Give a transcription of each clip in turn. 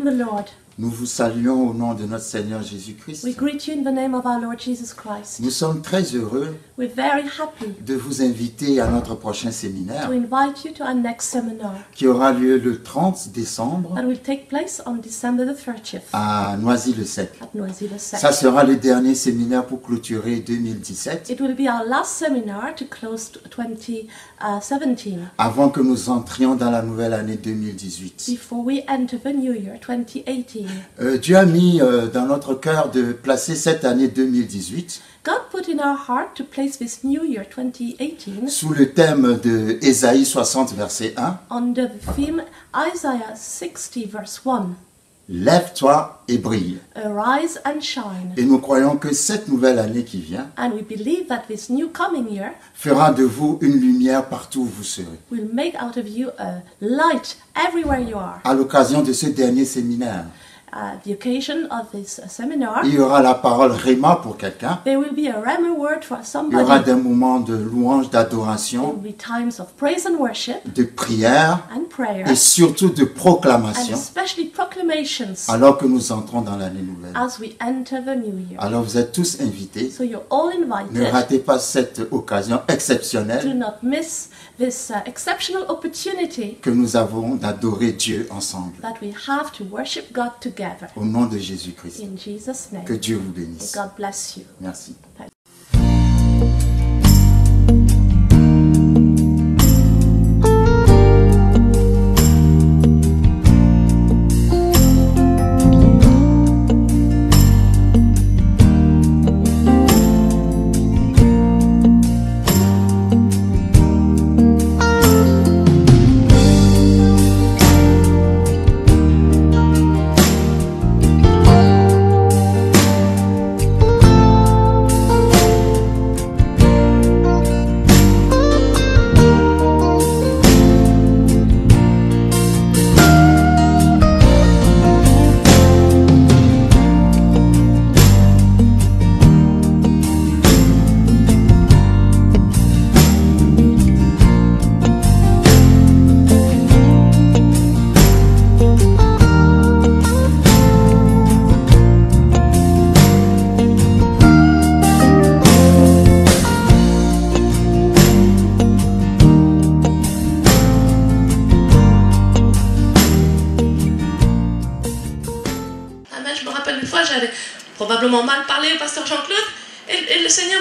the Lord. Nous vous saluons au nom de notre Seigneur Jésus-Christ. We greet you in the name of our Lord Jesus Christ. Nous sommes très heureux We're very happy de vous inviter à notre prochain séminaire to invite you to our next seminar qui aura lieu le 30 décembre that will take place on December the 30th à Noisy-le-Sec. at Noisy-le-Sec. Ça sera le dernier séminaire pour clôturer 2017 It will be our last seminar to close 2017 avant que nous entrions dans la nouvelle année 2018. before we enter the new year 2018. Dieu a mis dans notre cœur de placer cette année 2018 God put in our heart to place this new year 2018 sous le thème de Ésaïe 60 verset 1. under the theme Isaiah 60 verse 1. Lève-toi et brille. Arise and shine. Et nous croyons que cette nouvelle année qui vient And we believe that this new coming year fera de vous une lumière partout où vous serez. will make out of you a light everywhere you are. À l'occasion de ce dernier séminaire, The occasion of this seminar, il y aura la parole Réma pour quelqu'un. there will be a rhema word for Il y aura somebody. des moments de louange, There d'adoration, will be times of praise and worship de prière and prayer, et surtout de and proclamation especially proclamations alors que nous entrons dans l'année nouvelle. as we enter the new year. Alors vous êtes tous invités. So you're all Ne invited. ratez pas cette occasion Do exceptionnelle not miss this exceptional opportunity que nous avons d'adorer Dieu ensemble. that we have to worship God together. Au nom de Jésus-Christ. In Jesus' Que name. Dieu vous May bénisse. God bless you. Merci. Amen. Je me rappelle une fois, j'avais probablement mal parlé au pasteur Jean-Claude, et le Seigneur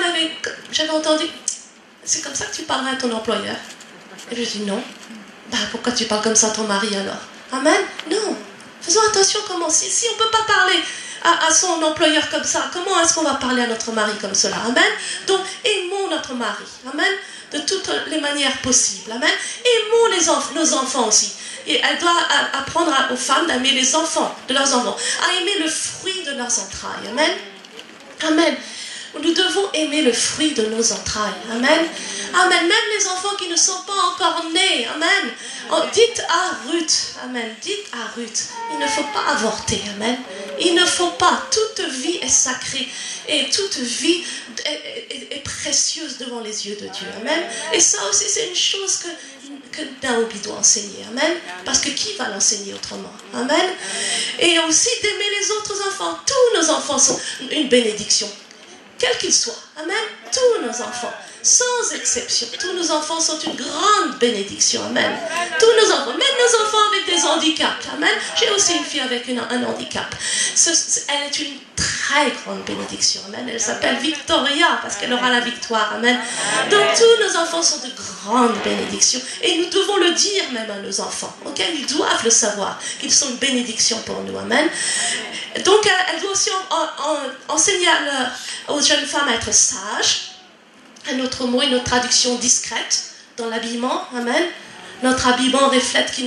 j'avais entendu, c'est comme ça que tu parleras à ton employeur. Et je dis non. Bah pourquoi tu parles comme ça à ton mari alors? Amen. Non. Faisons attention comment, si on ne peut pas parler à son employeur comme ça, comment est-ce qu'on va parler à notre mari comme cela? Amen. Donc aimons notre mari. Amen. De toutes les manières possibles. Amen. Aimons nos enfants aussi. Et elle doit apprendre aux femmes d'aimer les enfants, de leurs enfants, à aimer le fruit de leurs entrailles. Amen. Amen. Nous devons aimer le fruit de nos entrailles. Amen. Amen. Même les enfants qui ne sont pas encore nés. Amen. Oh, dites à Ruth. Amen. Dites à Ruth. Il ne faut pas avorter. Amen. Il ne faut pas. Toute vie est sacrée. Et toute vie est précieuse devant les yeux de Dieu. Amen. Et ça aussi, c'est une chose que Naomi doit enseigner. Amen. Parce que qui va l'enseigner autrement? Amen. Et aussi d'aimer les autres enfants. Tous nos enfants sont une bénédiction. Quels qu'ils soient. Amen. Tous nos enfants. Sans exception. Tous nos enfants sont une grande bénédiction. Amen. Tous nos enfants. Même nos enfants avec des handicaps. Amen. J'ai aussi une fille avec un handicap. Elle est une très grande bénédiction. Amen. Elle s'appelle Victoria parce qu'elle aura la victoire. Amen. Donc tous nos enfants sont de grandes bénédictions. Et nous devons le dire même à nos enfants. Ok? Ils doivent le savoir. Qu'ils sont une bénédiction pour nous. Amen. Donc elle doit aussi enseigner aux jeunes femmes à être sages. Un autre mot, une autre traduction discrète dans l'habillement. Amen. Notre habillement reflète qui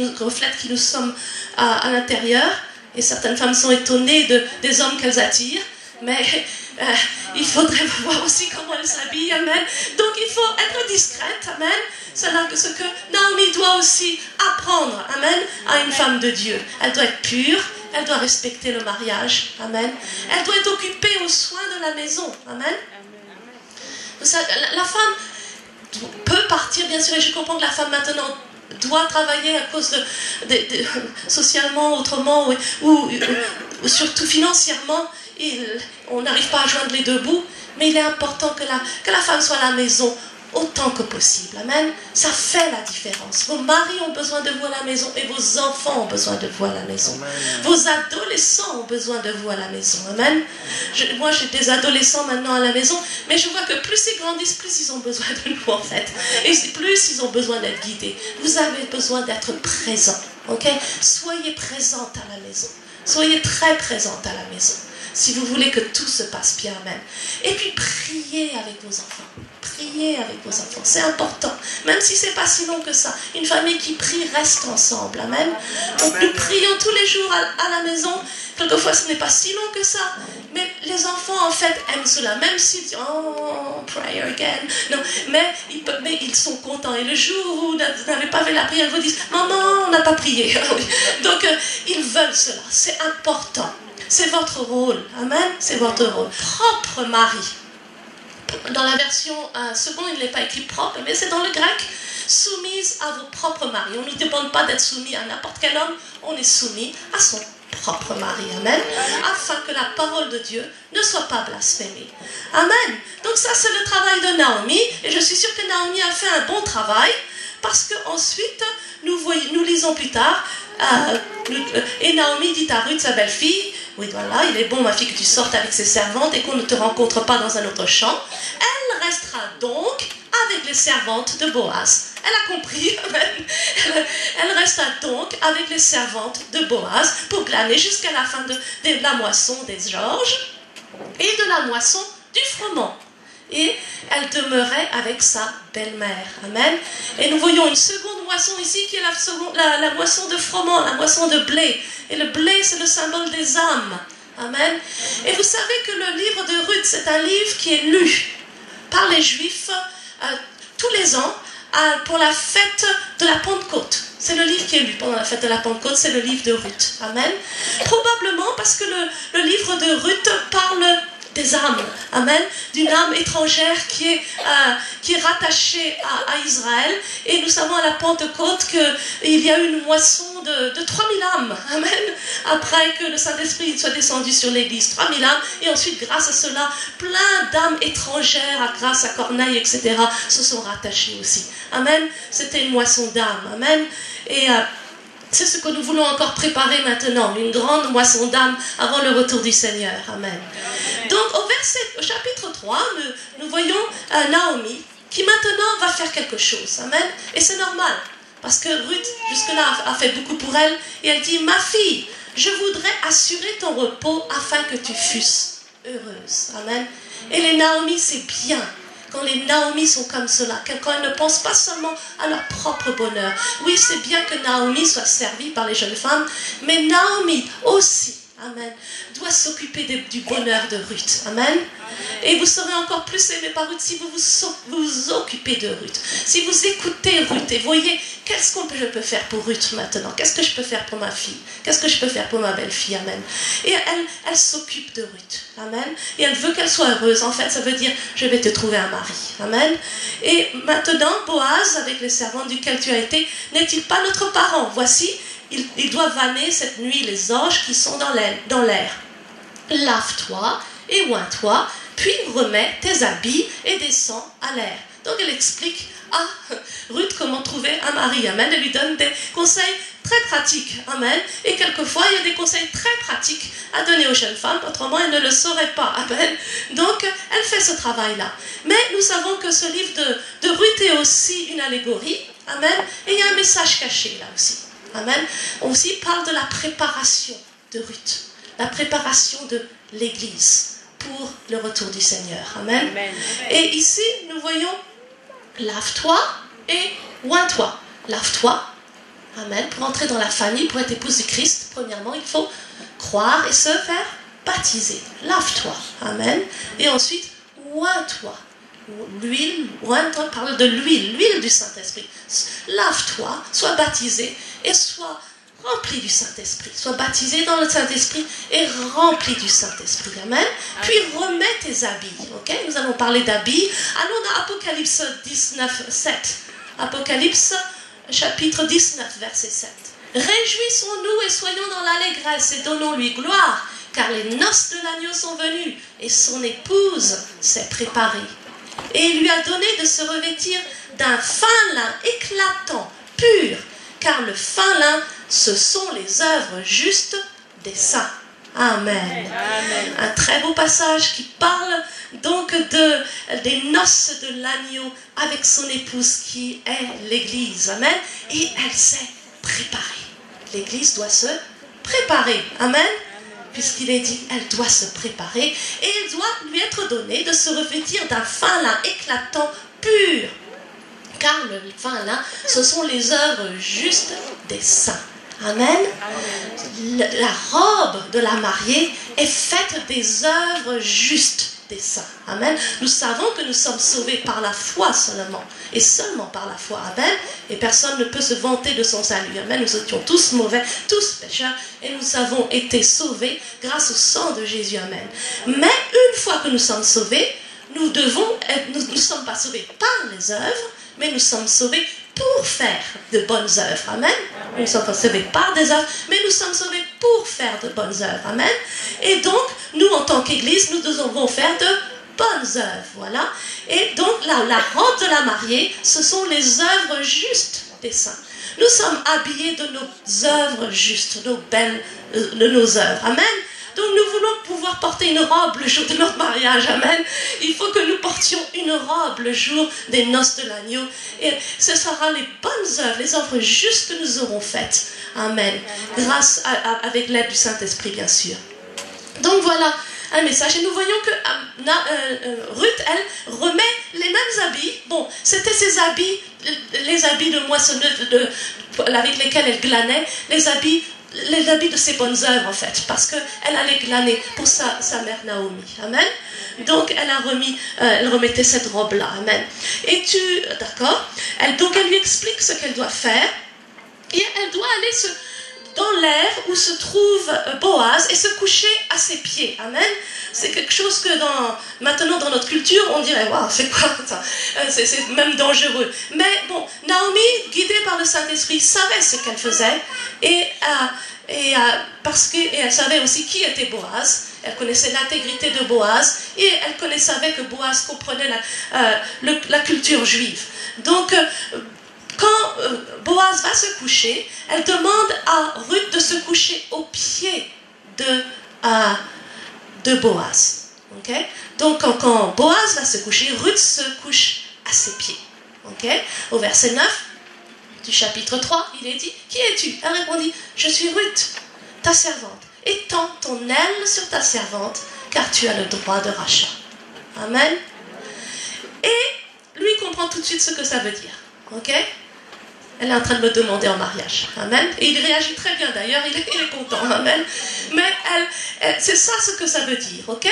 nous sommes à l'intérieur. Et certaines femmes sont étonnées des hommes qu'elles attirent. Mais il faudrait voir aussi comment elles s'habillent. Amen. Donc il faut être discrète. Amen. C'est là ce que Naomi doit aussi apprendre. Amen. À une femme de Dieu. Elle doit être pure. Elle doit respecter le mariage. Amen. Elle doit être occupée aux soins de la maison. Amen. La femme peut partir, bien sûr, et je comprends que la femme maintenant doit travailler à cause socialement, autrement, ou surtout financièrement, on n'arrive pas à joindre les deux bouts, mais il est important que la femme soit à la maison autant que possible. Amen. Ça fait la différence. Vos maris ont besoin de vous à la maison et vos enfants ont besoin de vous à la maison. Amen. Vos adolescents ont besoin de vous à la maison. Amen. Moi, j'ai des adolescents maintenant à la maison, mais je vois que plus ils grandissent, plus ils ont besoin de nous en fait. Et plus ils ont besoin d'être guidés. Vous avez besoin d'être présents. Ok? Soyez présente à la maison. Soyez très présente à la maison. Si vous voulez que tout se passe bien, amen. Et puis priez avec vos enfants. Priez avec vos enfants, c'est important. Même si c'est pas si long que ça. Une famille qui prie reste ensemble, amen. Donc nous prions tous les jours à la maison. Quelquefois ce n'est pas si long que ça. Mais les enfants en fait aiment cela. Même s'ils disent oh, pray again. Non, mais ils sont contents. Et le jour où vous n'avez pas fait la prière, ils vous disent maman, on n'a pas prié. Donc ils veulent cela. C'est important. C'est votre rôle. Amen. C'est votre rôle. Propre mari. Dans la version seconde, il n'est pas écrit propre, mais c'est dans le grec. Soumise à vos propres maris. On ne nous demande pas d'être soumis à n'importe quel homme. On est soumis à son propre mari. Amen. Afin que la parole de Dieu ne soit pas blasphémée. Amen. Donc ça, c'est le travail de Naomi. Et je suis sûre que Naomi a fait un bon travail. Parce qu'ensuite, nous lisons plus tard. Et Naomi dit à Ruth, sa belle-fille, oui, voilà, il est bon, ma fille, que tu sortes avec ses servantes et qu'on ne te rencontre pas dans un autre champ. Elle restera donc avec les servantes de Boaz. Elle a compris. Elle resta donc avec les servantes de Boaz pour glaner jusqu'à la fin de la moisson des orges et de la moisson du froment. Et elle demeurait avec sa belle-mère. Amen. Et nous voyons une seconde moisson ici qui est la moisson de froment, la moisson de blé. Et le blé, c'est le symbole des âmes. Amen. Et vous savez que le livre de Ruth, c'est un livre qui est lu par les Juifs tous les ans pour la fête de la Pentecôte. C'est le livre qui est lu pendant la fête de la Pentecôte, c'est le livre de Ruth. Amen. Probablement parce que le livre de Ruth parle des âmes, amen, d'une âme étrangère qui est rattachée à Israël. Et nous savons à la Pentecôte qu'il y a eu une moisson de 3000 âmes, amen, après que le Saint-Esprit soit descendu sur l'Église, 3000 âmes, et ensuite grâce à cela, plein d'âmes étrangères, grâce à Corneille, etc., se sont rattachées aussi, amen. C'était une moisson d'âmes, amen, et c'est ce que nous voulons encore préparer maintenant, une grande moisson d'âmes avant le retour du Seigneur. Amen. Donc au chapitre 3, nous voyons Naomi qui maintenant va faire quelque chose. Amen. Et c'est normal, parce que Ruth jusque-là a fait beaucoup pour elle, et elle dit, ma fille, je voudrais assurer ton repos afin que tu fusses heureuse. Amen. Et les Naomi, c'est bien. Quand les Naomi sont comme cela, quand elles ne pensent pas seulement à leur propre bonheur. Oui, c'est bien que Naomi soit servie par les jeunes femmes, mais Naomi aussi, amen, doit s'occuper du bonheur de Ruth. Amen. Et vous serez encore plus aimé par Ruth si vous vous occupez de Ruth. Si vous écoutez Ruth et voyez qu'est-ce que je peux faire pour Ruth maintenant. Qu'est-ce que je peux faire pour ma fille. Qu'est-ce que je peux faire pour ma belle-fille. Amen. Et elle s'occupe de Ruth. Amen. Et elle veut qu'elle soit heureuse. En fait, ça veut dire, je vais te trouver un mari. Amen. Et maintenant, Boaz, avec les servantes duquel tu as été, n'est-il pas notre parent? Voici, il doit vanner cette nuit les orges qui sont dans l'air. Lave-toi et oins-toi, puis remets tes habits et descends à l'air. Donc elle explique à Ruth comment trouver un mari. Amen. Elle lui donne des conseils très pratiques. Amen. Et quelquefois, il y a des conseils très pratiques à donner aux jeunes femmes, autrement elles ne le sauraient pas. Amen. Donc, elle fait ce travail-là. Mais nous savons que ce livre de Ruth est aussi une allégorie. Amen. Et il y a un message caché là aussi. Amen. On aussi parle de la préparation de Ruth. La préparation de l'Église pour le retour du Seigneur. Amen. Amen. Et ici, nous voyons lave-toi et oins-toi. Lave-toi. Amen. Pour entrer dans la famille, pour être épouse du Christ, premièrement, il faut croire et se faire baptiser. Lave-toi. Amen. Et ensuite, oins-toi. L'huile, oins-toi parle de l'huile du Saint-Esprit. Lave-toi, sois baptisé et sois rempli du Saint-Esprit. Sois baptisé dans le Saint-Esprit et rempli du Saint-Esprit. Amen. Puis remets tes habits. Ok? Nous allons parler d'habits. Allons dans Apocalypse 19, 7. Apocalypse chapitre 19, verset 7. Réjouissons-nous et soyons dans l'allégresse et donnons-lui gloire, car les noces de l'agneau sont venues et son épouse s'est préparée. Et il lui a donné de se revêtir d'un fin lin éclatant, pur, car le fin lin, ce sont les œuvres justes des saints. Amen. Amen. Un très beau passage qui parle donc des noces de l'agneau avec son épouse qui est l'Église. Amen. Et elle s'est préparée. L'Église doit se préparer. Amen. Puisqu'il est dit, elle doit se préparer et il doit lui être donné de se revêtir d'un fin lin éclatant, pur. Car le fin lin, ce sont les œuvres justes des saints. Amen. La robe de la mariée est faite des œuvres justes des saints. Amen. Nous savons que nous sommes sauvés par la foi seulement. Et seulement par la foi. Amen. Et personne ne peut se vanter de son salut. Amen. Nous étions tous mauvais, tous pécheurs. Et nous avons été sauvés grâce au sang de Jésus. Amen. Mais une fois que nous sommes sauvés, nous ne sommes pas sauvés par les œuvres, mais nous sommes sauvés pour faire de bonnes œuvres. Amen. Nous ne sommes pas sauvés par des œuvres, mais nous sommes sauvés pour faire de bonnes œuvres. Amen. Et donc, nous, en tant qu'Église, nous devons faire de bonnes œuvres. Voilà. Et donc, la robe de la mariée, ce sont les œuvres justes des saints. Nous sommes habillés de nos œuvres justes, de nos œuvres. Amen. Donc nous voulons pouvoir porter une robe le jour de notre mariage, amen. Il faut que nous portions une robe le jour des noces de l'agneau. Et ce sera les bonnes œuvres, les œuvres justes que nous aurons faites, amen. Grâce avec l'aide du Saint-Esprit, bien sûr. Donc voilà un message. Et nous voyons que Ruth, elle, remet les mêmes habits. Bon, c'était ses habits, les habits de moissonneuse avec lesquels elle glanait, les habits de ses bonnes œuvres en fait, parce qu'elle allait glaner pour sa mère Naomi, amen. Donc elle remettait cette robe là, amen. Et d'accord, donc elle lui explique ce qu'elle doit faire, et elle doit aller dans l'air où se trouve Boaz et se coucher à ses pieds, amen. C'est quelque chose que maintenant dans notre culture on dirait waouh, c'est quoi ça, c'est même dangereux. Mais bon, Naomi, guidée par le Saint-Esprit, savait ce qu'elle faisait et parce qu'elle savait aussi qui était Boaz. Elle connaissait l'intégrité de Boaz et elle savait que Boaz comprenait la culture juive. Donc quand Boaz va se coucher, elle demande à Ruth de se coucher aux pieds de Boaz. Okay? Donc quand Boaz va se coucher, Ruth se couche à ses pieds. Okay? Au verset 9 du chapitre 3, il est dit, qui es-tu? Elle répondit, je suis Ruth, ta servante. Étends ton aile sur ta servante, car tu as le droit de rachat. Amen. Et lui comprend tout de suite ce que ça veut dire. Ok? Elle est en train de me demander en mariage. Amen. Et il réagit très bien d'ailleurs, il est content. Amen. Mais c'est ça ce que ça veut dire. Ok?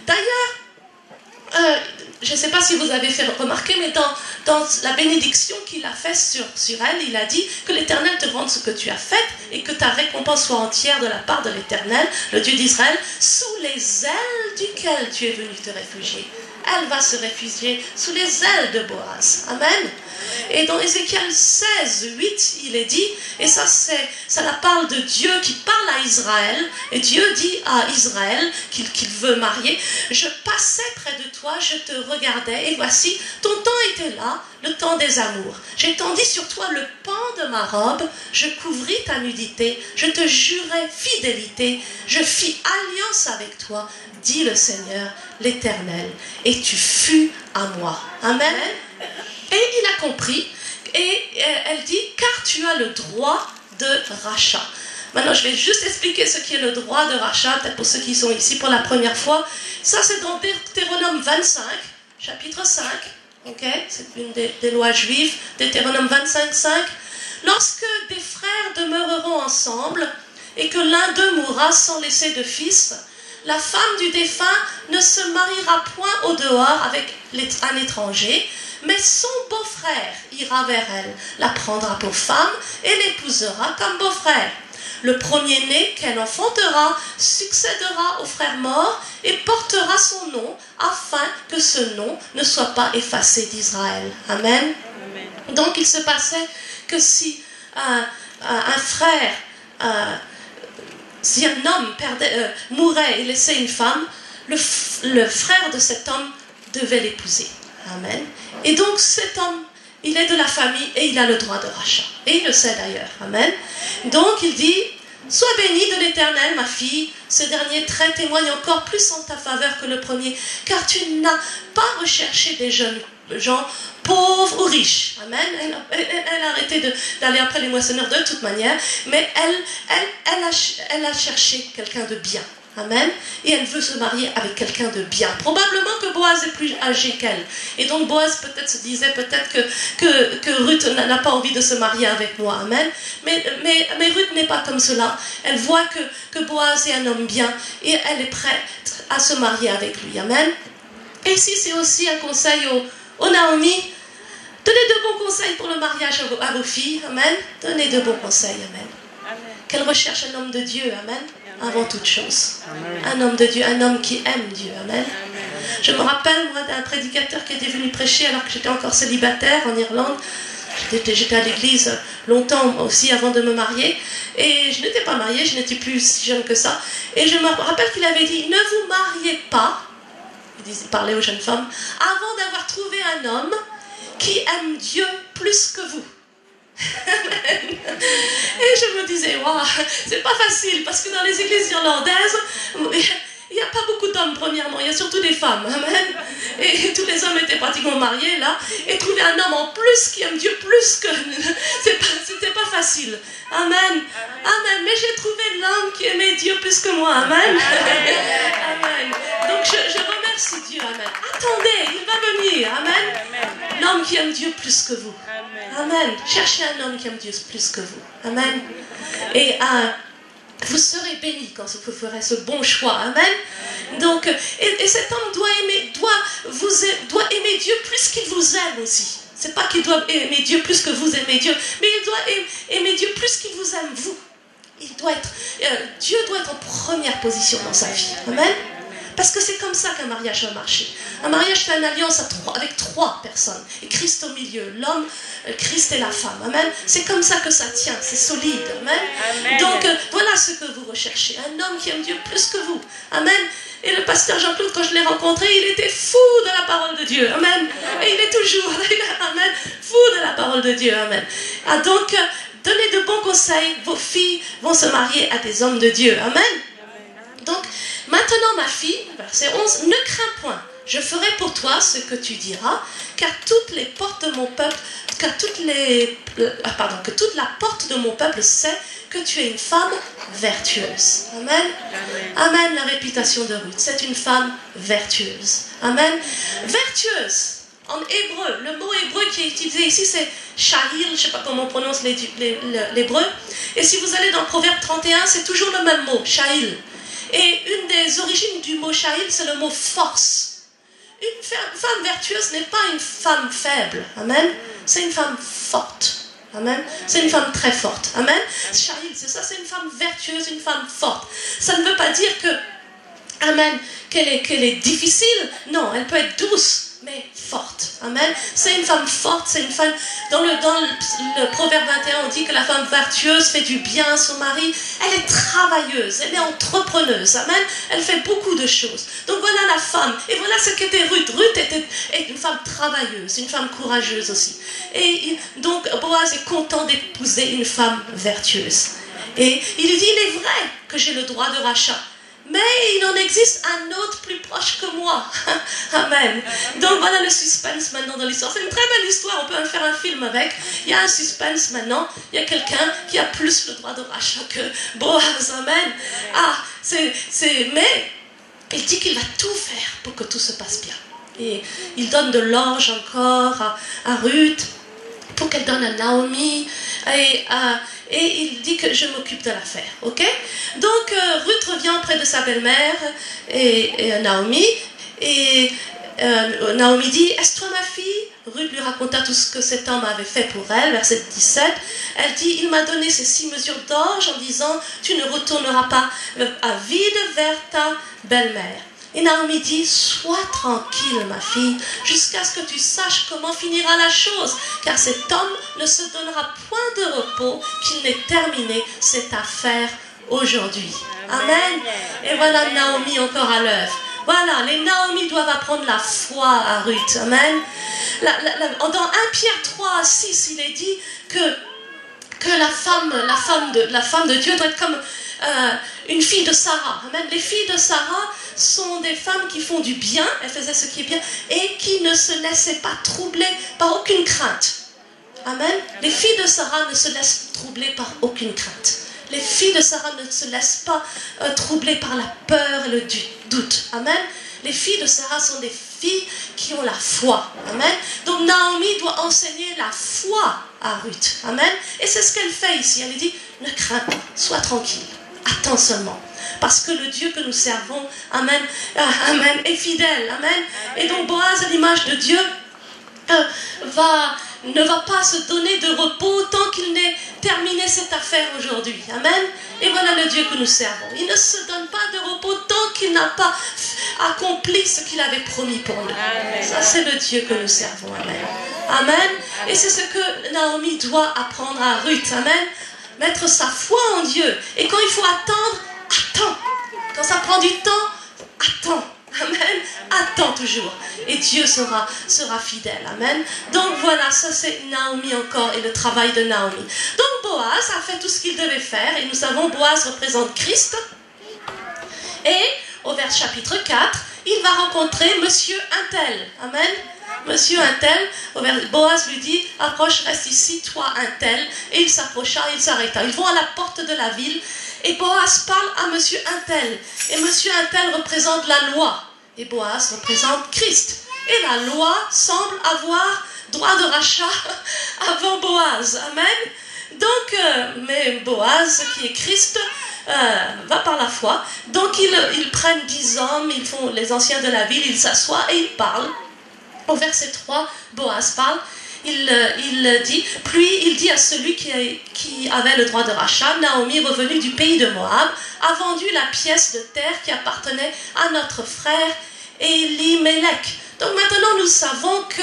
D'ailleurs, je ne sais pas si vous avez fait remarquer, mais dans la bénédiction qu'il a faite sur elle, il a dit que l'Éternel te rende ce que tu as fait et que ta récompense soit entière de la part de l'Éternel, le Dieu d'Israël, sous les ailes duquel tu es venu te réfugier. Elle va se réfugier sous les ailes de Boaz. Amen. Et dans Ézéchiel 16, 8, il est dit, et ça la parle de Dieu qui parle à Israël, et Dieu dit à Israël qu'il veut marier, je passais près de toi, je te regardais, et voici, ton temps était là, le temps des amours. J'étendis sur toi le pan de ma robe, je couvris ta nudité, je te jurai fidélité, je fis alliance avec toi, dit le Seigneur, l'Éternel, et tu fus à moi. Amen. Et il a compris, et elle dit, car tu as le droit de rachat. Maintenant, je vais juste expliquer ce qui est le droit de rachat, peut-être pour ceux qui sont ici pour la première fois. Ça, c'est dans Deutéronome 25, chapitre 5. Okay? C'est une des lois juives, Deutéronome 25, 5. Lorsque des frères demeureront ensemble et que l'un d'eux mourra sans laisser de fils, la femme du défunt ne se mariera point au dehors avec un étranger, mais son beau-frère ira vers elle, la prendra pour femme et l'épousera comme beau-frère. Le premier-né qu'elle enfantera succédera au frère mort et portera son nom afin que ce nom ne soit pas effacé d'Israël. Amen. Amen. Donc il se passait que si un frère, si un homme mourait et laissait une femme, le frère de cet homme devait l'épouser. Amen. Et donc cet homme, il est de la famille et il a le droit de rachat. Et il le sait d'ailleurs. Amen. Donc il dit, sois bénie de l'Éternel, ma fille. Ce dernier trait témoigne encore plus en ta faveur que le premier, car tu n'as pas recherché des jeunes gens pauvres ou riches. Amen. Elle a arrêté d'aller après les moissonneurs de toute manière, mais elle a cherché quelqu'un de bien. Amen. Et elle veut se marier avec quelqu'un de bien. Probablement que Boaz est plus âgé qu'elle. Et donc Boaz peut-être se disait peut-être que Ruth n'a pas envie de se marier avec moi. Amen. Mais Ruth n'est pas comme cela. Elle voit que Boaz est un homme bien et elle est prête à se marier avec lui. Amen. Et ici c'est aussi un conseil aux Naomi. Donnez de bons conseils pour le mariage à vos filles. Amen. Donnez de bons conseils. Amen. Qu'elle recherche un homme de Dieu. Amen. Avant toute chose. Amen. Un homme de Dieu, un homme qui aime Dieu. Amen. Amen. Je me rappelle, moi, d'un prédicateur qui était venu prêcher alors que j'étais encore célibataire en Irlande. J'étais à l'église longtemps aussi avant de me marier. Et je n'étais pas mariée, je n'étais plus si jeune que ça. Et je me rappelle qu'il avait dit, ne vous mariez pas, il parlait aux jeunes femmes, avant d'avoir trouvé un homme qui aime Dieu plus que vous. Et je me disais, waouh, c'est pas facile parce que dans les églises irlandaises, il n'y a pas beaucoup d'hommes, premièrement, il y a surtout des femmes. Amen. Et tous les hommes étaient pratiquement mariés là. Et trouver un homme en plus qui aime Dieu plus que. C'était pas facile. Amen. Amen. Mais j'ai trouvé l'homme qui aimait Dieu plus que moi. Amen. Amen. Donc je remercie Dieu. Amen. Attendez, il va venir. Amen. L'homme qui aime Dieu plus que vous. Amen. Cherchez un homme qui aime Dieu plus que vous. Amen. Et vous serez bénis quand vous ferez ce bon choix. Amen. Donc, et cet homme doit aimer Dieu plus qu'il vous aime aussi. C'est pas qu'il doit aimer Dieu plus que vous aimez Dieu, mais il doit aimer Dieu plus qu'il vous aime vous. Dieu doit être en première position dans sa vie. Amen. Parce que c'est comme ça qu'un mariage va marcher. Un mariage, c'est une alliance avec trois personnes. Et Christ au milieu. L'homme, Christ et la femme. Amen. C'est comme ça que ça tient. C'est solide. Amen. Amen. Donc, voilà ce que vous recherchez. Un homme qui aime Dieu plus que vous. Amen. Et le pasteur Jean-Claude, quand je l'ai rencontré, il était fou de la parole de Dieu. Amen. Et il est toujours, amen, fou de la parole de Dieu. Amen. Donc, donnez de bons conseils. Vos filles vont se marier à des hommes de Dieu. Amen. Donc, maintenant ma fille, verset 11, ne crains point, je ferai pour toi ce que tu diras, car toutes les portes de mon peuple, que toute la porte de mon peuple sait que tu es une femme vertueuse. Amen. Amen. Amen, la réputation de Ruth, c'est une femme vertueuse. Amen. Vertueuse. En hébreu, le mot hébreu qui est utilisé ici, c'est shahil, je ne sais pas comment on prononce l'hébreu. Et si vous allez dans Proverbe 31, c'est toujours le même mot, shahil. Et une des origines du mot shahil, c'est le mot force. Une femme vertueuse n'est pas une femme faible. Amen. C'est une femme forte. Amen. C'est une femme très forte. Amen. Shahil, c'est ça, c'est une femme vertueuse, une femme forte. Ça ne veut pas dire que, amen, qu'elle est difficile. Non, elle peut être douce, mais forte. Amen. C'est une femme forte, c'est une femme... Dans le Proverbe 21, on dit que la femme vertueuse fait du bien à son mari. Elle est travailleuse, elle est entrepreneuse. Amen. Elle fait beaucoup de choses. Donc voilà la femme. Et voilà ce qu'était Ruth. Ruth était une femme travailleuse, une femme courageuse aussi. Et donc Boaz est content d'épouser une femme vertueuse. Et il lui dit, il est vrai que j'ai le droit de rachat. Mais il en existe un autre plus proche que moi. Amen. Donc voilà le suspense maintenant dans l'histoire. C'est une très belle histoire, on peut en faire un film avec. Il y a un suspense maintenant. Il y a quelqu'un qui a plus le droit de rachat que Boaz. Amen. Mais il dit qu'il va tout faire pour que tout se passe bien. Et il donne de l'orge encore à Ruth, pour qu'elle donne à Naomi. Et il dit que je m'occupe de l'affaire, ok? Donc Ruth revient auprès de sa belle-mère et Naomi, et Naomi dit, est-ce toi ma fille? Ruth lui raconta tout ce que cet homme avait fait pour elle, verset 17. Elle dit, il m'a donné ces 6 mesures d'orge en disant, tu ne retourneras pas à vide vers ta belle-mère. Et Naomi dit, sois tranquille ma fille, jusqu'à ce que tu saches comment finira la chose, car cet homme ne se donnera point de repos qu'il n'ait terminé cette affaire aujourd'hui. Amen. Et voilà Naomi encore à l'œuvre. Voilà, les Naomi doivent apprendre la foi à Ruth. Amen. Dans 1 Pierre 3, 6, il est dit que la femme de Dieu doit être comme une fille de Sarah. Amen. Les filles de Sarah sont des femmes qui font du bien, elles faisaient ce qui est bien, et qui ne se laissaient pas troubler par aucune crainte. Amen. Les filles de Sarah ne se laissent troubler par aucune crainte. Les filles de Sarah ne se laissent pas troubler par la peur et le doute. Amen. Les filles de Sarah sont des filles qui ont la foi. Amen. Donc Naomi doit enseigner la foi à Ruth. Amen. Et c'est ce qu'elle fait ici. Elle dit, ne crains pas, sois tranquille. Attends seulement. Parce que le Dieu que nous servons, amen, amen, est fidèle. Amen. Et donc Boaz, à l'image de Dieu, ne va pas se donner de repos tant qu'il n'ait terminé cette affaire aujourd'hui. Amen. Et voilà le Dieu que nous servons. Il ne se donne pas de repos tant qu'il n'a pas accompli ce qu'il avait promis pour nous. Amen. Ça, c'est le Dieu que nous servons. Amen. Amen. Et c'est ce que Naomi doit apprendre à Ruth. Amen. Mettre sa foi en Dieu. Et quand il faut attendre, attends. Quand ça prend du temps, attends. Amen. Attends toujours. Et Dieu sera fidèle. Amen. Donc voilà, ça c'est Naomi encore et le travail de Naomi. Donc Boaz a fait tout ce qu'il devait faire. Et nous savons, Boaz représente Christ. Et au vers chapitre 4, il va rencontrer Monsieur Untel. Amen. Monsieur Untel, Boaz lui dit, approche, reste ici, toi Untel. Et il s'approcha, il s'arrêta. Ils vont à la porte de la ville. Et Boaz parle à Monsieur Untel. Et Monsieur Untel représente la loi. Et Boaz représente Christ. Et la loi semble avoir droit de rachat avant Boaz. Amen. Donc, mais Boaz, qui est Christ, va par la foi. Donc, ils prennent 10 hommes, ils font les anciens de la ville, ils s'assoient et ils parlent. Au verset 3, Boaz parle. Il dit, puis il dit à celui qui avait le droit de rachat, Naomi, revenue du pays de Moab, a vendu la pièce de terre qui appartenait à notre frère Elimelech. Donc maintenant nous savons que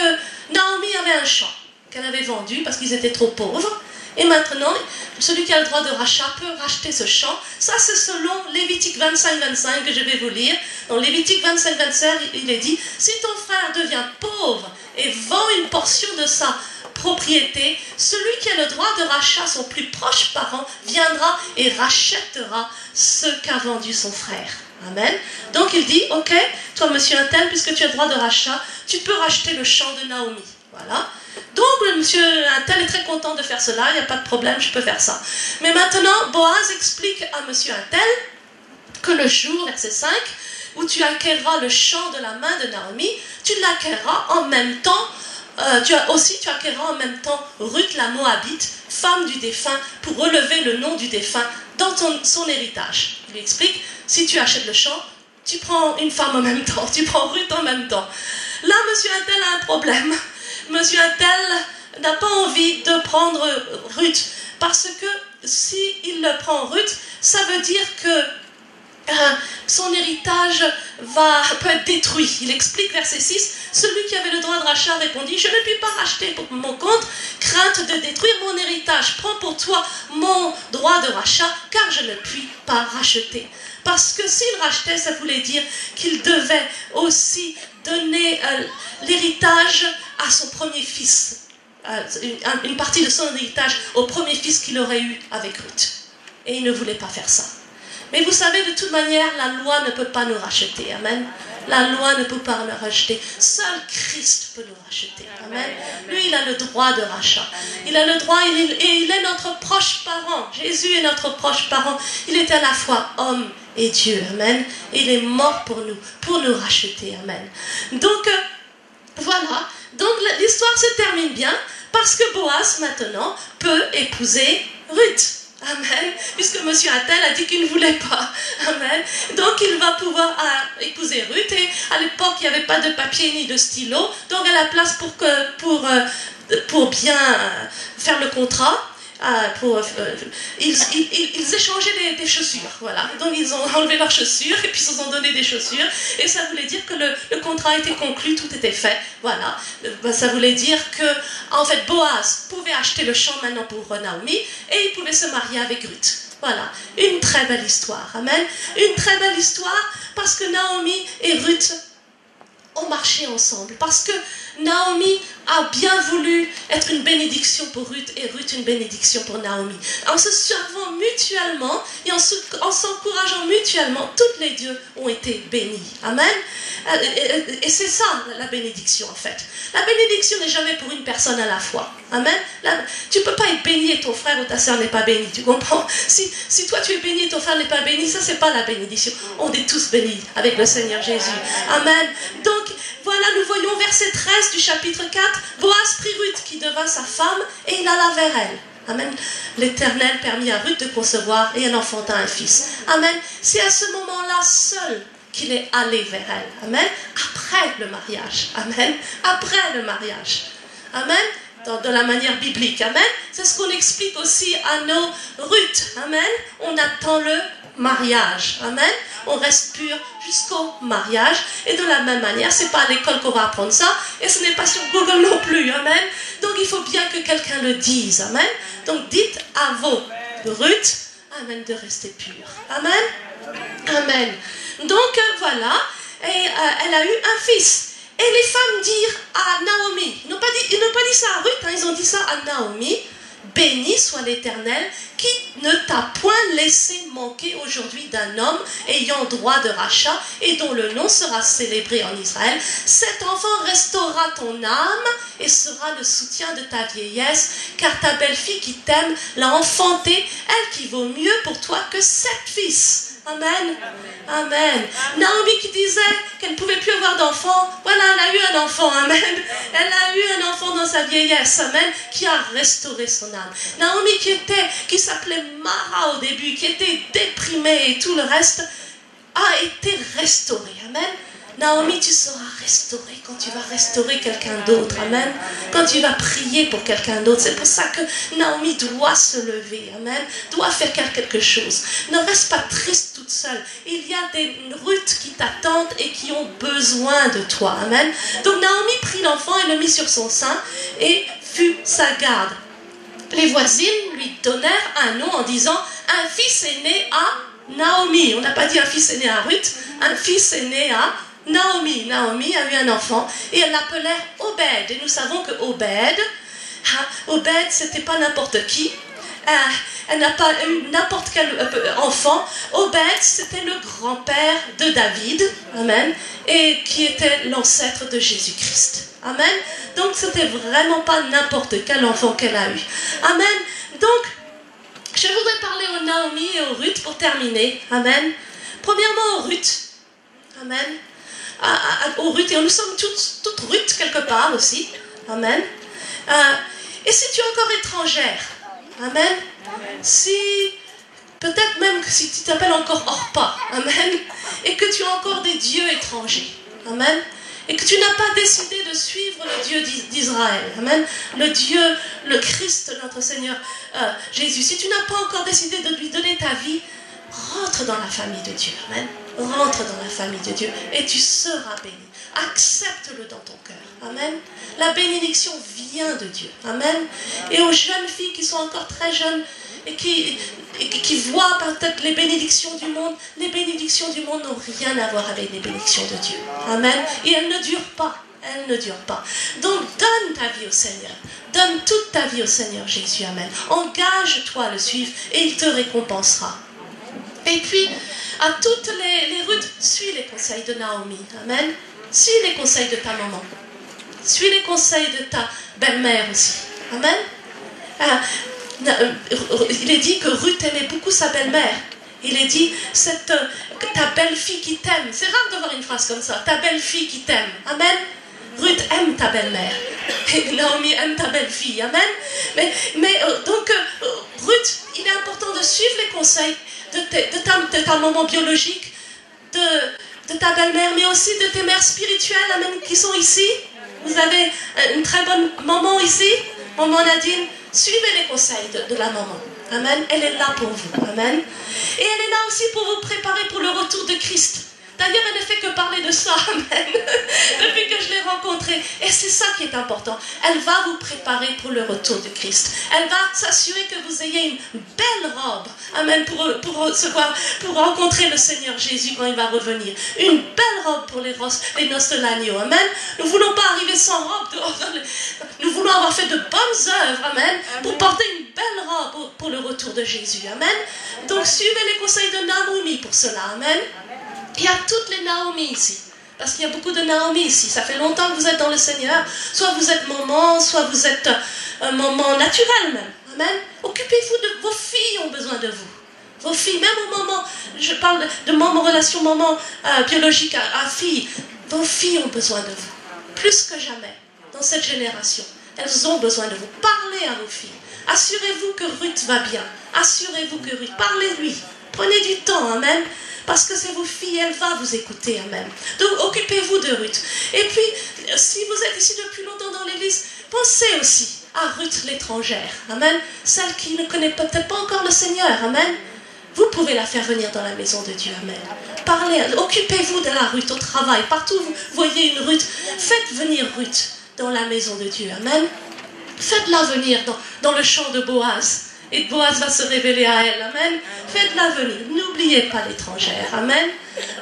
Naomi avait un champ qu'elle avait vendu parce qu'ils étaient trop pauvres. Et maintenant, celui qui a le droit de rachat peut racheter ce champ. Ça, c'est selon Lévitique 25-25 que je vais vous lire. Dans Lévitique 25-25, il est dit, si ton frère devient pauvre et vend une portion de sa propriété, celui qui a le droit de rachat, son plus proche parent, viendra et rachètera ce qu'a vendu son frère. Amen. Donc il dit, ok, toi monsieur Untel, puisque tu as le droit de rachat, tu peux racheter le champ de Naomi. Voilà. Donc le monsieur Untel est très content de faire cela, il n'y a pas de problème, je peux faire ça. Mais maintenant, Boaz explique à monsieur Untel que le jour, verset 5, où tu acquerras le champ de la main de Naomi, tu l'acquerras en même temps, tu acquerras en même temps Ruth la Moabite, femme du défunt, pour relever le nom du défunt dans son héritage. Il lui explique, si tu achètes le champ, tu prends une femme en même temps, tu prends Ruth en même temps. Là, monsieur Untel a un problème. Monsieur Untel n'a pas envie de prendre Ruth, parce que s'il prend Ruth, ça veut dire que son héritage peut être détruit. Il explique, verset 6, celui qui avait le droit de rachat répondit, je ne puis pas racheter pour mon compte, crainte de détruire mon héritage. Prends pour toi mon droit de rachat, car je ne puis pas racheter. Parce que s'il rachetait, ça voulait dire qu'il devait aussi donner l'héritage à son premier fils, une partie de son héritage au premier fils qu'il aurait eu avec Ruth. Et il ne voulait pas faire ça. Mais vous savez, de toute manière, la loi ne peut pas nous racheter. Amen. La loi ne peut pas nous racheter. Seul Christ peut nous racheter. Amen. Lui, il a le droit de rachat. Il a le droit et il est notre proche parent. Jésus est notre proche parent. Il est à la fois homme et Dieu. Amen. Et il est mort pour nous racheter. Amen. Donc, voilà. Donc, l'histoire se termine bien parce que Boaz, maintenant, peut épouser Ruth. Amen. Puisque M. Untel a dit qu'il ne voulait pas. Amen. Donc il va pouvoir épouser Ruth. Et à l'époque, il n'y avait pas de papier ni de stylo. Donc à la place pour bien faire le contrat, ils échangeaient des chaussures, voilà. Donc ils ont enlevé leurs chaussures et puis ils se sont donné des chaussures. Et ça voulait dire que le contrat était conclu, tout était fait, voilà. Ça voulait dire que, en fait, Boaz pouvait acheter le champ maintenant pour Naomi et il pouvait se marier avec Ruth. Voilà, une très belle histoire, amen. Une très belle histoire parce que Naomi et Ruth ont marché ensemble, parce que Naomi a bien voulu être une bénédiction pour Ruth et Ruth une bénédiction pour Naomi. En se servant mutuellement et en s'encourageant mutuellement, toutes les deux ont été bénies. Amen. Et c'est ça la bénédiction en fait. La bénédiction n'est jamais pour une personne à la fois. Amen. Tu ne peux pas être béni et ton frère ou ta soeur n'est pas béni. Tu comprends? Si toi tu es béni et ton frère n'est pas béni, ça c'est pas la bénédiction. On est tous bénis avec le Seigneur Jésus. Amen. Donc voilà, nous voyons verset 13 du chapitre 4. Boaz prit Ruth qui devint sa femme et il alla vers elle. Amen. L'Éternel permit à Ruth de concevoir et elle enfanta un fils. Amen. C'est à ce moment-là seul qu'il est allé vers elle. Amen. Après le mariage. Amen. Après le mariage. Amen. De la manière biblique. Amen. C'est ce qu'on explique aussi à nos Ruth. Amen. On attend le mariage. Amen. On reste pur jusqu'au mariage. Et de la même manière, c'est pas à l'école qu'on va apprendre ça. Et ce n'est pas sur Google non plus. Amen. Donc il faut bien que quelqu'un le dise. Amen. Donc dites à vos Ruth, amen, de rester pur. Amen. Amen. Donc voilà. Et elle a eu un fils. Et les femmes dirent à Naomi, ils n'ont pas dit ça à Ruth, hein, ils ont dit ça à Naomi, béni soit l'Éternel qui ne t'a point laissé manquer aujourd'hui d'un homme ayant droit de rachat et dont le nom sera célébré en Israël. Cet enfant restaurera ton âme et sera le soutien de ta vieillesse, car ta belle-fille qui t'aime l'a enfantée, elle qui vaut mieux pour toi que 7 fils. Amen. Amen. Naomi qui disait qu'elle ne pouvait plus avoir d'enfant, voilà, elle a eu un enfant. Amen. Elle a eu un enfant dans sa vieillesse. Amen. Qui a restauré son âme. Naomi qui s'appelait Mara au début, qui était déprimée et tout le reste, a été restaurée. Amen. Naomi, tu seras restaurée quand tu vas restaurer quelqu'un d'autre. Amen. Quand tu vas prier pour quelqu'un d'autre. C'est pour ça que Naomi doit se lever. Amen. Doit faire quelque chose. Ne reste pas triste toute seule. Il y a des Ruth qui t'attendent et qui ont besoin de toi. Amen. Donc Naomi prit l'enfant et le mit sur son sein et fut sa garde. Les voisines lui donnèrent un nom en disant un fils est né à Naomi. On n'a pas dit un fils est né à Ruth. Un fils est né à Naomi. Naomi a eu un enfant et elle l'appelait Obed. Et nous savons que Obed, c'était pas n'importe qui. Elle n'a pas eu n'importe quel enfant. Obed, c'était le grand-père de David. Amen. Et qui était l'ancêtre de Jésus-Christ. Amen. Donc, c'était vraiment pas n'importe quel enfant qu'elle a eu. Amen. Donc, je voudrais parler aux Naomi et aux Ruth pour terminer. Amen. Premièrement, aux Ruth. Amen. Aux Ruth, et nous sommes toutes Ruth quelque part aussi. Amen. Et si tu es encore étrangère, amen. Si, peut-être même que si tu t'appelles encore Orpa, amen. Et que tu as encore des dieux étrangers, amen. Et que tu n'as pas décidé de suivre le Dieu d'Israël, amen. Le Dieu, le Christ, notre Seigneur Jésus. Si tu n'as pas encore décidé de lui donner ta vie, rentre dans la famille de Dieu, amen. Rentre dans la famille de Dieu et tu seras béni. Accepte-le dans ton cœur. Amen. La bénédiction vient de Dieu. Amen. Et aux jeunes filles qui sont encore très jeunes et qui voient peut-être les bénédictions du monde n'ont rien à voir avec les bénédictions de Dieu. Amen. Et elles ne durent pas. Elles ne durent pas. Donc donne ta vie au Seigneur. Donne toute ta vie au Seigneur Jésus. Amen. Engage-toi à le suivre et il te récompensera. Et puis, à toutes les Ruth, suis les conseils de Naomi. Amen. Suis les conseils de ta maman. Suis les conseils de ta belle-mère aussi. Amen. Il est dit que Ruth aimait beaucoup sa belle-mère. Il est dit, ta belle-fille qui t'aime. C'est rare de voir une phrase comme ça. Ta belle-fille qui t'aime. Amen. Ruth aime ta belle-mère. Et Naomi aime ta belle-fille. Amen. Donc, Ruth, il est important de suivre les conseils de ta maman biologique, de ta belle-mère, mais aussi de tes mères spirituelles, amen, qui sont ici. Vous avez une très bonne maman ici. Maman Nadine, suivez les conseils de la maman. Amen. Elle est là pour vous. Amen. Et elle est là aussi pour vous préparer pour le retour de Christ. D'ailleurs, elle ne fait que parler de ça, amen, depuis que je l'ai rencontrée. Et c'est ça qui est important. Elle va vous préparer pour le retour de Christ. Elle va s'assurer que vous ayez une belle robe, amen, pour rencontrer le Seigneur Jésus quand il va revenir. Une belle robe pour les noces de l'agneau, amen. Nous ne voulons pas arriver sans robe. Nous voulons avoir fait de bonnes œuvres, amen, pour porter une belle robe pour le retour de Jésus, amen. Donc, suivez les conseils de Naomi pour cela, amen. Il y a toutes les Naomi ici. Parce qu'il y a beaucoup de Naomi ici. Ça fait longtemps que vous êtes dans le Seigneur. Soit vous êtes maman, soit vous êtes maman naturelle même. Amen. Occupez-vous de vos filles ont besoin de vous. Vos filles, même au moment, je parle de maman, relation maman biologique à fille. Vos filles ont besoin de vous. Plus que jamais. Dans cette génération. Elles ont besoin de vous. Parlez à vos filles. Assurez-vous que Ruth va bien. Assurez-vous que Ruth. Parlez-lui. Prenez du temps. Amen. Parce que c'est vos filles, elle va vous écouter, amen. Donc, occupez-vous de Ruth. Et puis, si vous êtes ici depuis longtemps dans l'église, pensez aussi à Ruth l'étrangère, amen. Celle qui ne connaît peut-être pas encore le Seigneur, amen. Vous pouvez la faire venir dans la maison de Dieu, amen. Parlez, occupez-vous de la Ruth au travail. Partout où vous voyez une Ruth, faites venir Ruth dans la maison de Dieu, amen. Faites-la venir dans le champ de Boaz. Et Boaz va se révéler à elle. Amen. Faites-la venir. N'oubliez pas l'étrangère. Amen.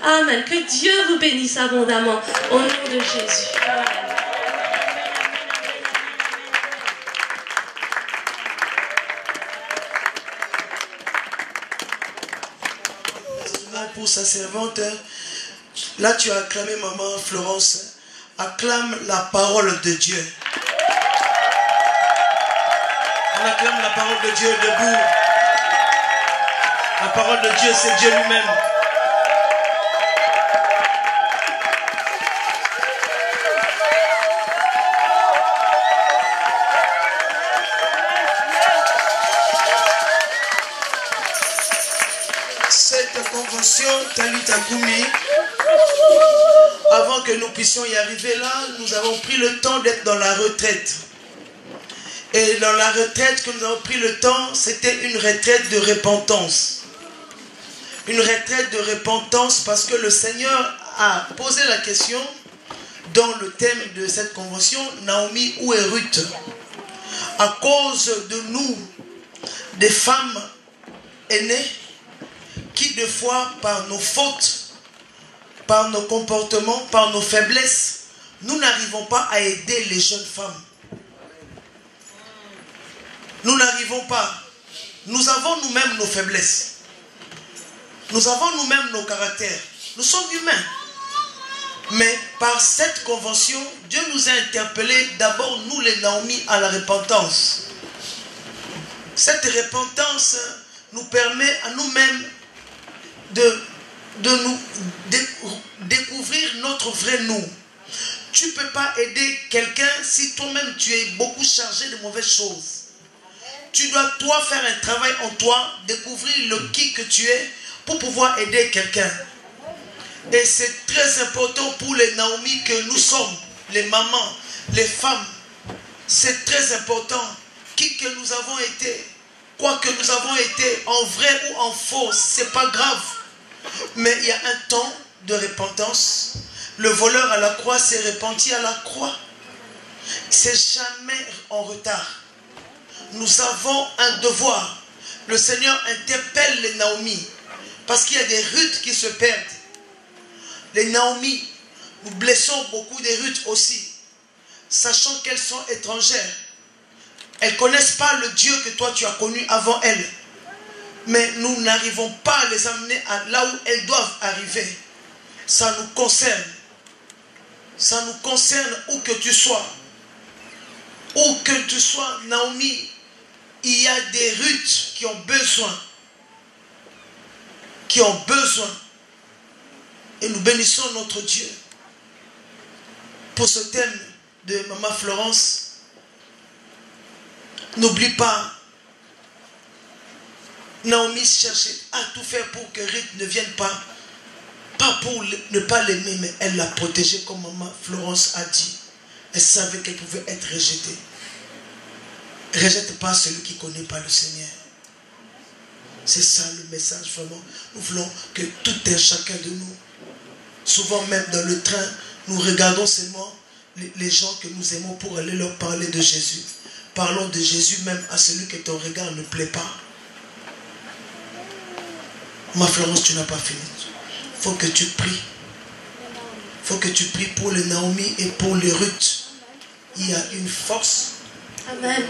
Amen. Que Dieu vous bénisse abondamment. Au nom de Jésus. Amen. Pour sa servante, là tu as acclamé maman Florence. Acclame la parole de Dieu. On acclame la parole de Dieu debout. La parole de Dieu, c'est Dieu lui-même. Cette convention, Talita Koumi, avant que nous puissions y arriver là, nous avons pris le temps d'être dans la retraite. Et dans la retraite que nous avons pris le temps, c'était une retraite de repentance. Une retraite de repentance parce que le Seigneur a posé la question dans le thème de cette convention, Naomi, où est Ruth? À cause de nous, des femmes aînées, qui des fois, par nos fautes, par nos comportements, par nos faiblesses, nous n'arrivons pas à aider les jeunes femmes. Nous n'arrivons pas. Nous avons nous-mêmes nos faiblesses. Nous avons nous-mêmes nos caractères. Nous sommes humains. Mais par cette convention, Dieu nous a interpellés, d'abord nous les Naomi, à la repentance. Cette repentance nous permet à nous-mêmes de nous découvrir notre vrai nous. Tu ne peux pas aider quelqu'un si toi-même tu es beaucoup chargé de mauvaises choses. Tu dois toi faire un travail en toi, découvrir le qui que tu es pour pouvoir aider quelqu'un. Et c'est très important pour les Naomi que nous sommes, les mamans, les femmes. C'est très important. Qui que nous avons été, quoi que nous avons été, en vrai ou en faux, c'est pas grave. Mais il y a un temps de repentance. Le voleur à la croix s'est repenti à la croix. C'est jamais en retard. Nous avons un devoir. Le Seigneur interpelle les Naomi. Parce qu'il y a des Ruth qui se perdent. Les Naomi, nous blessons beaucoup des Ruth aussi. Sachant qu'elles sont étrangères. Elles ne connaissent pas le Dieu que toi tu as connu avant elles. Mais nous n'arrivons pas à les amener à là où elles doivent arriver. Ça nous concerne. Ça nous concerne où que tu sois. Où que tu sois, Naomi, il y a des Ruth qui ont besoin. Qui ont besoin. Et nous bénissons notre Dieu. Pour ce thème de Maman Florence, n'oublie pas, Naomi cherchait à tout faire pour que Ruth ne vienne pas. Pas pour ne pas l'aimer, mais elle l'a protégée comme Maman Florence a dit. Elle savait qu'elle pouvait être rejetée. rejette pas celui qui ne connaît pas le Seigneur. C'est ça le message vraiment. Nous voulons que tout un chacun de nous, souvent même dans le train, nous regardons seulement les gens que nous aimons pour aller leur parler de Jésus. Parlons de Jésus même à celui que ton regard ne plaît pas. Ma Florence, tu n'as pas fini. Il faut que tu pries. Il faut que tu pries pour les Naomi et pour les Ruth. Il y a une force. Amen.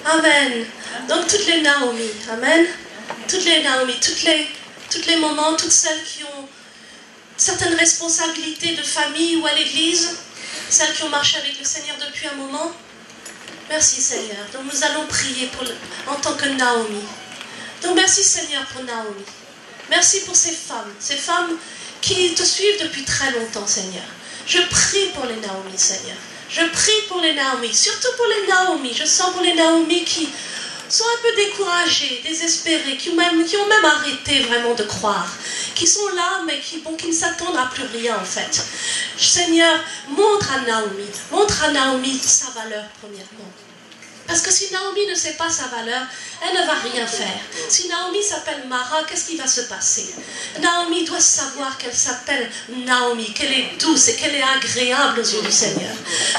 Amen. Donc toutes les Naomi, amen. Toutes les Naomi, toutes les mamans, toutes celles qui ont certaines responsabilités de famille ou à l'église, celles qui ont marché avec le Seigneur depuis un moment. Merci Seigneur. Donc nous allons prier en tant que Naomi. Donc merci Seigneur pour Naomi. Merci pour ces femmes qui te suivent depuis très longtemps Seigneur. Je prie pour les Naomi Seigneur. Je prie pour les Naomi, surtout pour les Naomi. Je sens pour les Naomi qui sont un peu découragées, désespérées, qui ont même arrêté vraiment de croire, qui sont là mais qui ne s'attendent à plus rien en fait. Seigneur, montre à Naomi sa valeur premièrement. Parce que si Naomi ne sait pas sa valeur, elle ne va rien faire. Si Naomi s'appelle Mara, qu'est-ce qui va se passer? Naomi doit savoir qu'elle s'appelle Naomi, qu'elle est douce et qu'elle est agréable aux yeux du Seigneur.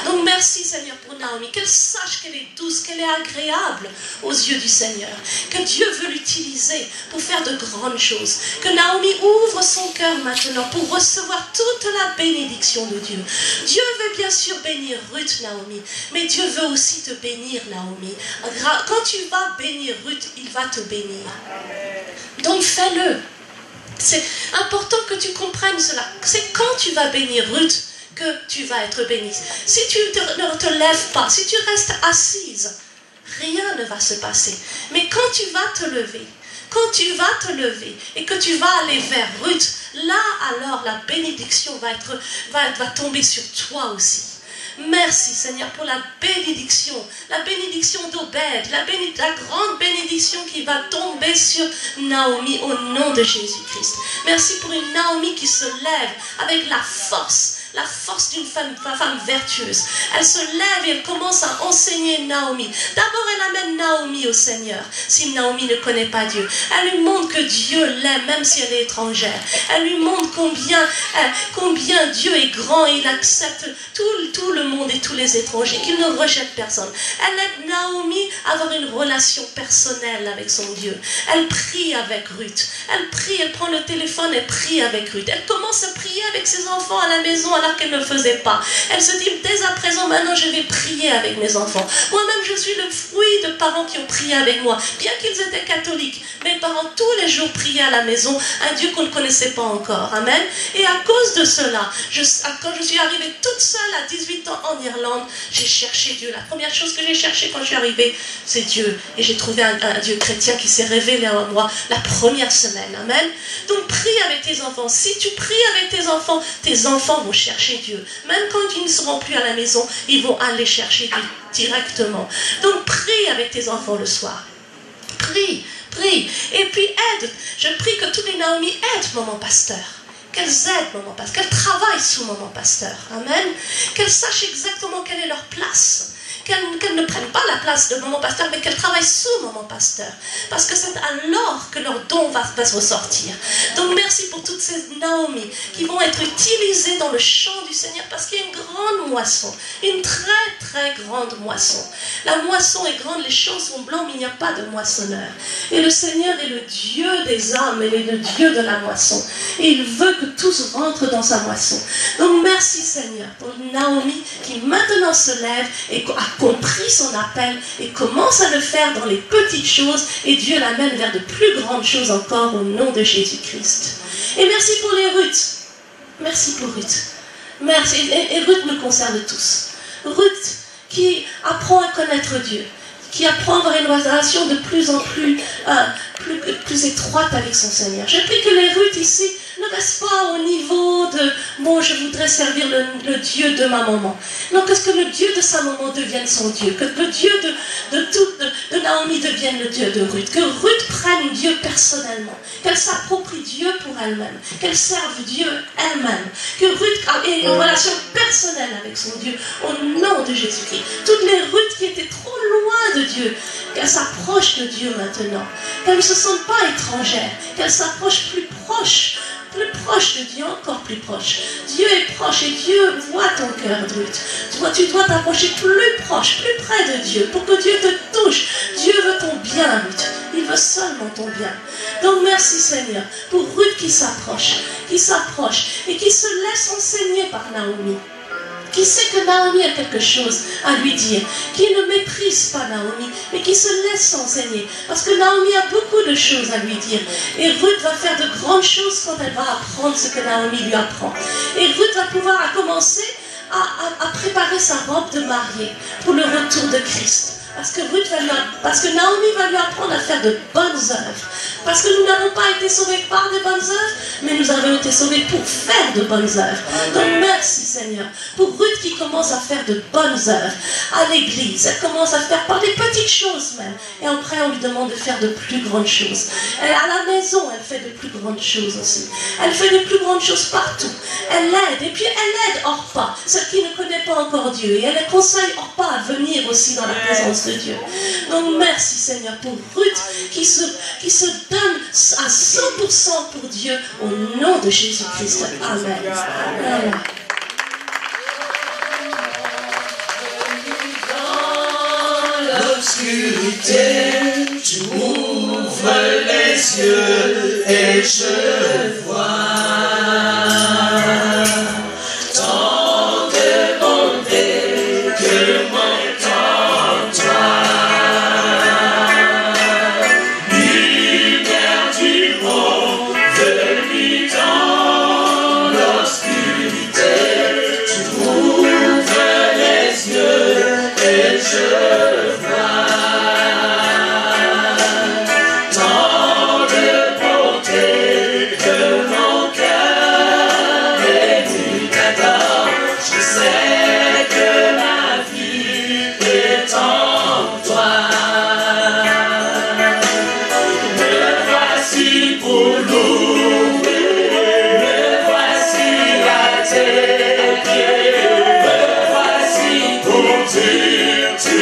Donc merci Seigneur pour Naomi, qu'elle sache qu'elle est douce, qu'elle est agréable aux yeux du Seigneur. Que Dieu veut l'utiliser pour faire de grandes choses. Que Naomi ouvre son cœur maintenant pour recevoir toute la bénédiction de Dieu. Dieu veut bien sûr bénir Ruth, Naomi, mais Dieu veut aussi te bénir, Naomi. Quand tu vas bénir Ruth, il va te bénir. Donc fais-le. C'est important que tu comprennes cela. C'est quand tu vas bénir Ruth que tu vas être béni. Si tu ne te lèves pas, si tu restes assise, rien ne va se passer. Mais quand tu vas te lever, et que tu vas aller vers Ruth, là alors la bénédiction va tomber sur toi aussi. Merci Seigneur pour la bénédiction d'Obed, la grande bénédiction qui va tomber sur Naomi au nom de Jésus-Christ. Merci pour une Naomi qui se lève avec la force d'une femme vertueuse. Elle se lève et elle commence à enseigner Naomi. D'abord, elle amène Naomi au Seigneur, si Naomi ne connaît pas Dieu. Elle lui montre que Dieu l'aime, même si elle est étrangère. Elle lui montre combien Dieu est grand et il accepte tout le monde et tous les étrangers, qu'il ne rejette personne. Elle aide Naomi à avoir une relation personnelle avec son Dieu. Elle prie avec Ruth. Elle prend le téléphone et prie avec Ruth. Elle commence à prier avec ses enfants à la maison, alors qu'elle ne le faisait pas. Elle se dit, dès à présent, maintenant je vais prier avec mes enfants. Moi-même, je suis le fruit de parents qui ont prié avec moi. Bien qu'ils étaient catholiques, mes parents tous les jours priaient à la maison un Dieu qu'on ne connaissait pas encore. Amen. Et à cause de cela, quand je suis arrivée toute seule à 18 ans en Irlande, j'ai cherché Dieu. La première chose que j'ai cherchée quand je suis arrivée, c'est Dieu. Et j'ai trouvé un Dieu chrétien qui s'est révélé à moi la première semaine. Amen. Donc prie avec tes enfants. Si tu pries avec tes enfants vont chercher Dieu. Même quand ils ne seront plus à la maison, ils vont aller chercher Dieu directement. Donc prie avec tes enfants le soir. Prie. Et puis aide. Je prie que tous les Naomi aident maman pasteur. Qu'elles aident maman pasteur. Qu'elles travaillent sous maman pasteur. Amen. Qu'elles sachent exactement quelle est leur place. Qu'elles ne prennent pas la place de maman pasteur, mais qu'elles travaillent sous maman pasteur. Parce que c'est alors que leur don va se ressortir. Donc merci pour toutes ces Naomi qui vont être utilisées dans le champ du Seigneur, parce qu'il y a une grande moisson. Une très très grande moisson. La moisson est grande, les champs sont blancs, mais il n'y a pas de moissonneur. Et le Seigneur est le Dieu des âmes, il est le Dieu de la moisson. Et il veut que tous rentrent dans sa moisson. Donc merci Seigneur pour Naomi qui maintenant se lève et a compris son appel et commence à le faire dans les petites choses, et Dieu l'amène vers de plus grandes choses encore au nom de Jésus-Christ. Et merci pour les Ruth. Merci pour Ruth. Merci. Et Ruth nous concerne tous. Ruth qui apprend à connaître Dieu, qui apprend à avoir une relation de plus en plus étroite avec son Seigneur. Je prie que les Ruth ici ne restent pas au niveau bon, je voudrais servir le Dieu de ma maman. Non, que le Dieu de sa maman devienne son Dieu. Que le Dieu de Naomi devienne le Dieu de Ruth. Que Ruth prenne Dieu personnellement. Qu'elle s'approprie Dieu pour elle-même. Qu'elle serve Dieu elle-même. Que Ruth ait une relation personnelle avec son Dieu au nom de Jésus-Christ. Toutes les Ruth qui étaient trop loin de Dieu, qu'elles s'approchent de Dieu maintenant. Qu'elles ne se sentent pas étrangères. Qu'elles s'approchent plus proches de Dieu, encore plus proche. Dieu est proche et Dieu voit ton cœur, Ruth. Tu dois t'approcher plus proche, plus près de Dieu, pour que Dieu te touche. Dieu veut ton bien, Ruth. Il veut seulement ton bien. Donc merci Seigneur pour Ruth qui s'approche et qui se laisse enseigner par Naomi. Qui sait que Naomi a quelque chose à lui dire, qui ne méprise pas Naomi, mais qui se laisse enseigner. Parce que Naomi a beaucoup de choses à lui dire. Et Ruth va faire de grandes choses quand elle va apprendre ce que Naomi lui apprend. Et Ruth va pouvoir commencer à préparer sa robe de mariée pour le retour de Christ. Parce que Naomi va lui apprendre à faire de bonnes œuvres. Parce que nous n'avons pas été sauvés par de bonnes œuvres, mais nous avons été sauvés pour faire de bonnes œuvres. Donc merci Seigneur pour Ruth qui commence à faire de bonnes œuvres à l'église. Elle commence à faire par des petites choses même. Et après on lui demande de faire de plus grandes choses. À la maison, elle fait de plus grandes choses aussi. Elle fait de plus grandes choses partout. Elle aide. Et puis elle aide Orpa, celle qui ne connaît pas encore Dieu. Et elle conseille Orpa à venir aussi dans la présence de Dieu. Donc merci Seigneur pour Ruth qui se donne à 100% pour Dieu au nom de Jésus-Christ. Amen. Amen. Dans l'obscurité, tu ouvres les yeux et je vois tant de bonté que monte en toi. Lumière du monde venue dans l'obscurité, tu ouvres les yeux et je vois tant de bonté que mon cœur ému t'adore. Je sais que ma vie est en toi. Me voici pour louer, me voici à tes pieds, me voici pour dire tu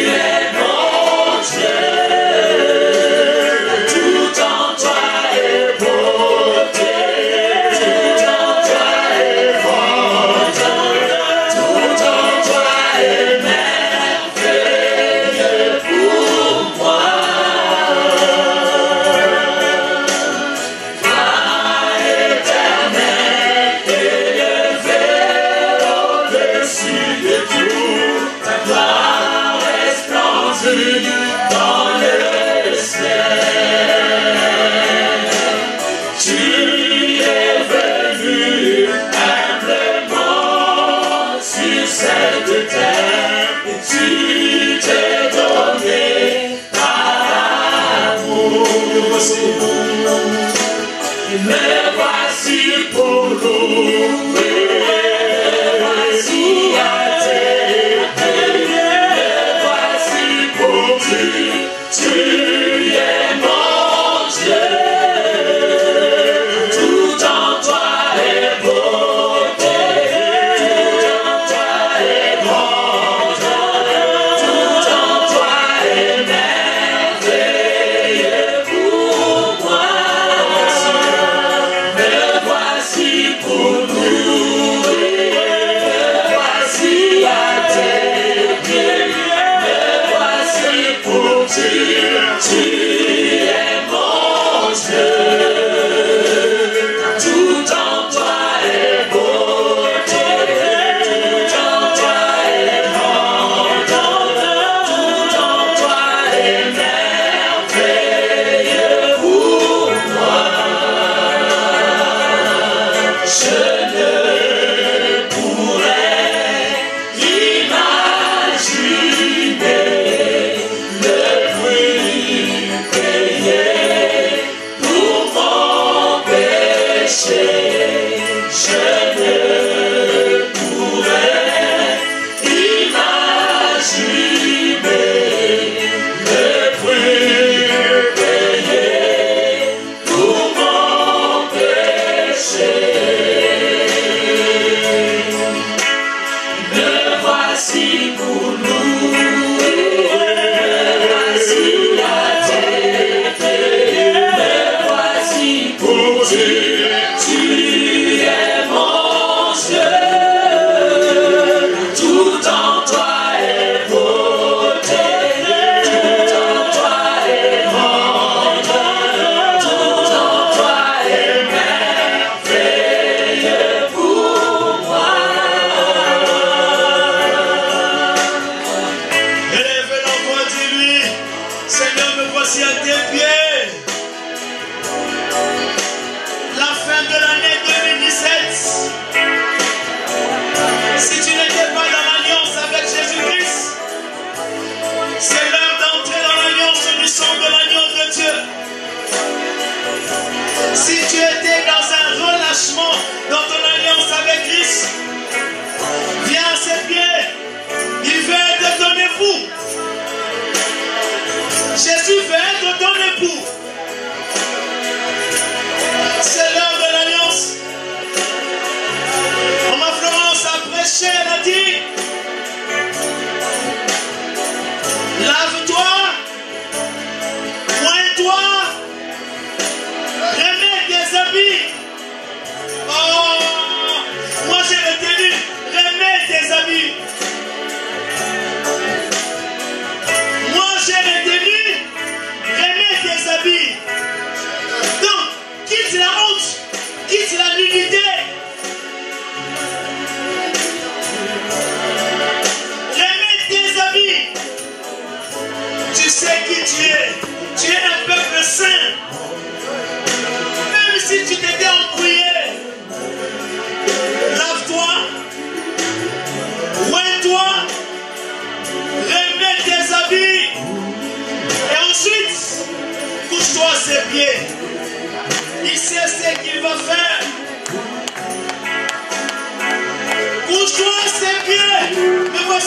es mon Dieu. Tout en toi est beauté, tout en toi est grandeur, tout en toi est merveilleux pour moi. Gloire éternelle, élevée au-dessus de tout, ta gloire resplendit dans le ciel. Tu es venu humblement sur cette terre et tu t'es donné par amour. Me voici pour louer, me voici à tes pieds, me voici pour dire tu es mon Dieu. Tout en toi est beauté, tout en toi est grandeur, tout en toi est merveilleux pour moi. Me voici pour louer, me voici à tes pieds, me voici pour dire tu es mon Dieu. Tout en toi est beauté, tout en toi est grandeur, tout en toi est merveilleux pour moi. Je ne pourrais imaginer le prix payé pour mon péché. Je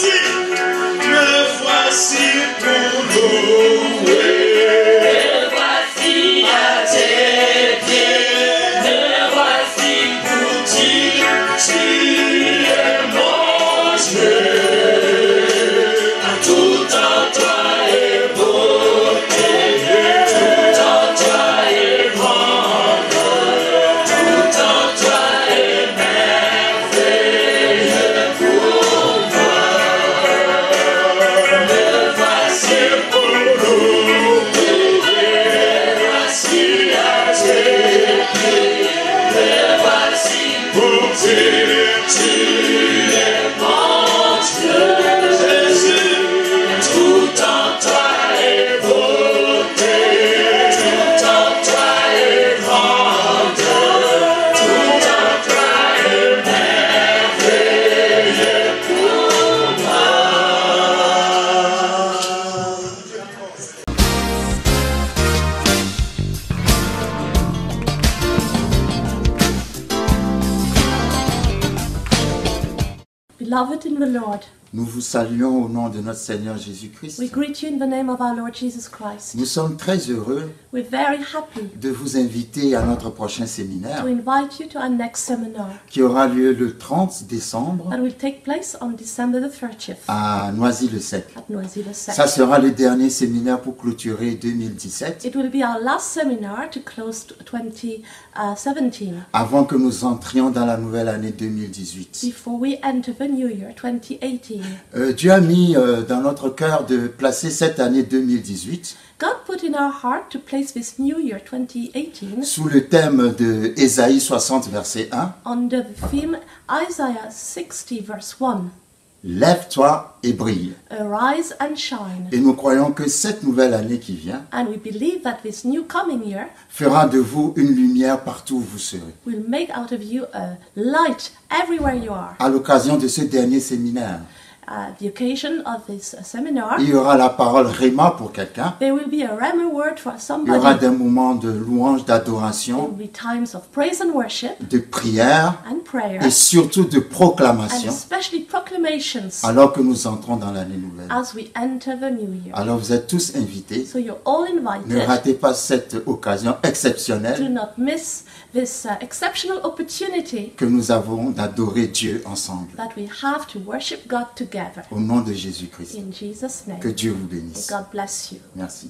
voici, me voici pour louer. Me voici à tes pieds, me voici pour dire, tu es mon Dieu. Tout en toi est beauté, tout en toi est grandeur, tout en toi est merveilleux pour moi. Me voici pour louer, me voici à tes pieds, me voici pour dire, tu es mon Dieu. Tout en toi est beauté, tout en toi est grandeur, tout en toi est merveilleux pour moi. Beloved in the Lord, Nous vous saluons au nom de notre Seigneur Jésus-Christ. we greet you in the name of our Lord Jesus Christ. Nous sommes très heureux We're very happy de vous inviter à notre prochain to séminaire invite you to our next seminar qui aura lieu le 30 décembre that will take place on December the 30th à Noisy-le-Sec. at Noisy-le-Sec. Ça sera le dernier séminaire pour clôturer 2017 It will be our last seminar to close 2017 avant que nous entrions dans la nouvelle année 2018. before we enter the new year 2018. Dieu a mis dans notre cœur de placer cette année 2018 God put in our heart to place this new year 2018 sous le thème de Ésaïe 60 verset 1. under the theme Isaiah 60 verse 1. Lève-toi et brille. Arise and shine. Et nous croyons que cette nouvelle année qui vient And we believe that this new coming year fera de vous une lumière partout où vous serez. will make out of you a light everywhere you are. À l'occasion de ce dernier séminaire, The occasion of this seminar, il y aura la parole Réma pour quelqu'un. there will be a rhema word for Il y aura somebody. des moments de louange, There d'adoration, will be times of praise and worship de prière and prayer, et surtout de and proclamation especially proclamations alors que nous entrons dans l'année nouvelle. as we enter the new year. Alors vous êtes tous invités. So you're all Ne invited. ratez pas cette occasion Do exceptionnelle not miss this exceptional opportunity que nous avons d'adorer Dieu ensemble. that we have to worship God together. Au nom de Jésus-Christ. In Jesus' name. Que Dieu vous bénisse. God bless you. Merci.